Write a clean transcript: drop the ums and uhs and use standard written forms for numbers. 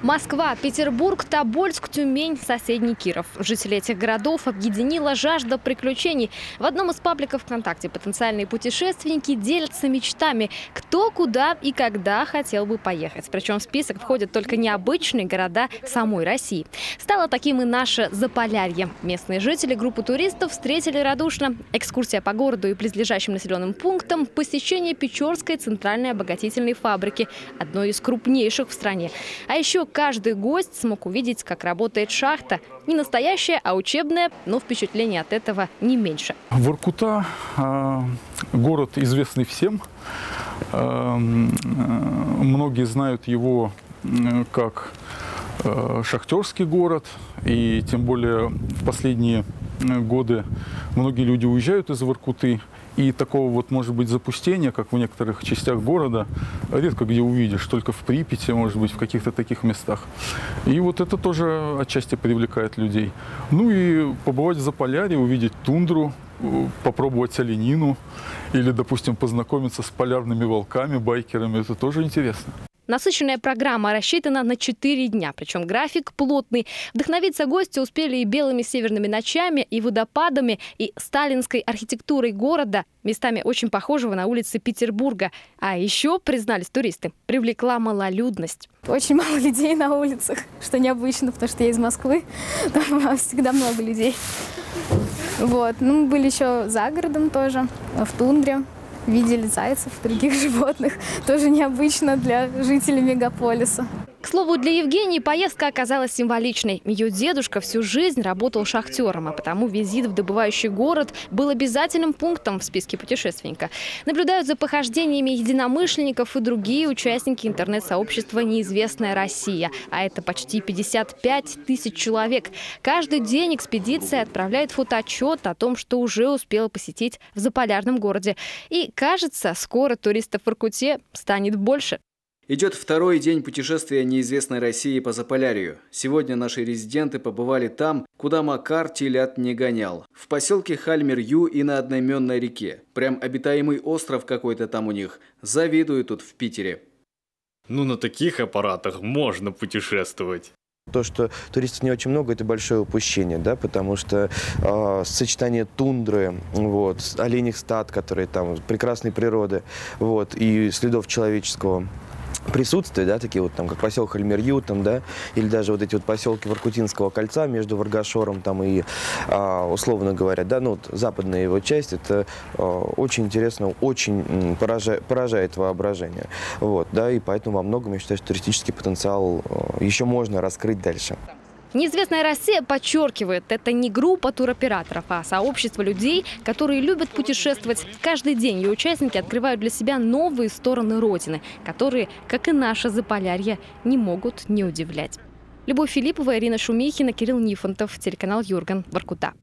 Москва, Петербург, Тобольск, Тюмень, соседний Киров. Жители этих городов объединила жажда приключений. В одном из пабликов ВКонтакте потенциальные путешественники делятся мечтами, кто, куда и когда хотел бы поехать. Причем в список входят только необычные города самой России. Стало таким и наше Заполярье. Местные жители группу туристов встретили радушно. Экскурсия по городу и близлежащим населенным пунктам, посещение Печорской центральной обогатительной фабрики, одной из крупнейших в стране. А еще каждый гость смог увидеть, как работает шахта. Не настоящая, а учебная, но впечатление от этого не меньше. Воркута – город, известный всем. Многие знают его как шахтерский город. И тем более в последние годы многие люди уезжают из Воркуты. И такого вот, может быть, запустения, как в некоторых частях города, редко где увидишь. Только в Припяти, может быть, в каких-то таких местах. И вот это тоже отчасти привлекает людей. Ну и побывать в Заполярье, увидеть тундру, попробовать оленину. Или, допустим, познакомиться с полярными волками, байкерами. Это тоже интересно. Насыщенная программа рассчитана на 4 дня, причем график плотный. Вдохновиться гости успели и белыми северными ночами, и водопадами, и сталинской архитектурой города, местами очень похожего на улицы Петербурга. А еще, признались туристы, привлекла малолюдность. Очень мало людей на улицах, что необычно, потому что я из Москвы, там всегда много людей. Вот. Ну, мы были еще за городом тоже, в тундре. Видели зайцев, других животных. Тоже необычно для жителей мегаполиса. К слову, для Евгении поездка оказалась символичной. Ее дедушка всю жизнь работал шахтером, а потому визит в добывающий город был обязательным пунктом в списке путешественника. Наблюдают за похождениями единомышленников и другие участники интернет-сообщества «Неизвестная Россия». А это почти 55 тысяч человек. Каждый день экспедиция отправляет фотоотчет о том, что уже успела посетить в заполярном городе. И, кажется, скоро туристов в Воркуте станет больше. Идет второй день путешествия неизвестной России по Заполярью. Сегодня наши резиденты побывали там, куда Макар телят не гонял. В поселке Хальмер-Ю и на одноименной реке. Прям обитаемый остров какой-то там у них. Завидую тут в Питере. Ну, на таких аппаратах можно путешествовать. То, что туристов не очень много, это большое упущение, да, потому что сочетание тундры, вот, оленьих стад, которые там, прекрасной природы, вот, и следов человеческого присутствия, да, такие вот там, как поселок Хальмер-Ю, там, да, или даже вот эти вот поселки Воркутинского кольца между Варгашором там и, условно говоря, да, ну, вот, западная его часть, это очень интересно, очень поражает воображение, вот, да, и поэтому во многом, я считаю, что туристический потенциал еще можно раскрыть дальше. Неизвестная Россия подчеркивает, это не группа туроператоров, а сообщество людей, которые любят путешествовать. Каждый день ее участники открывают для себя новые стороны Родины, которые, как и наше Заполярье, не могут не удивлять. Любовь Филиппова, Ирина Шумихина, Кирилл Нифонтов, телеканал Юрган, Воркута.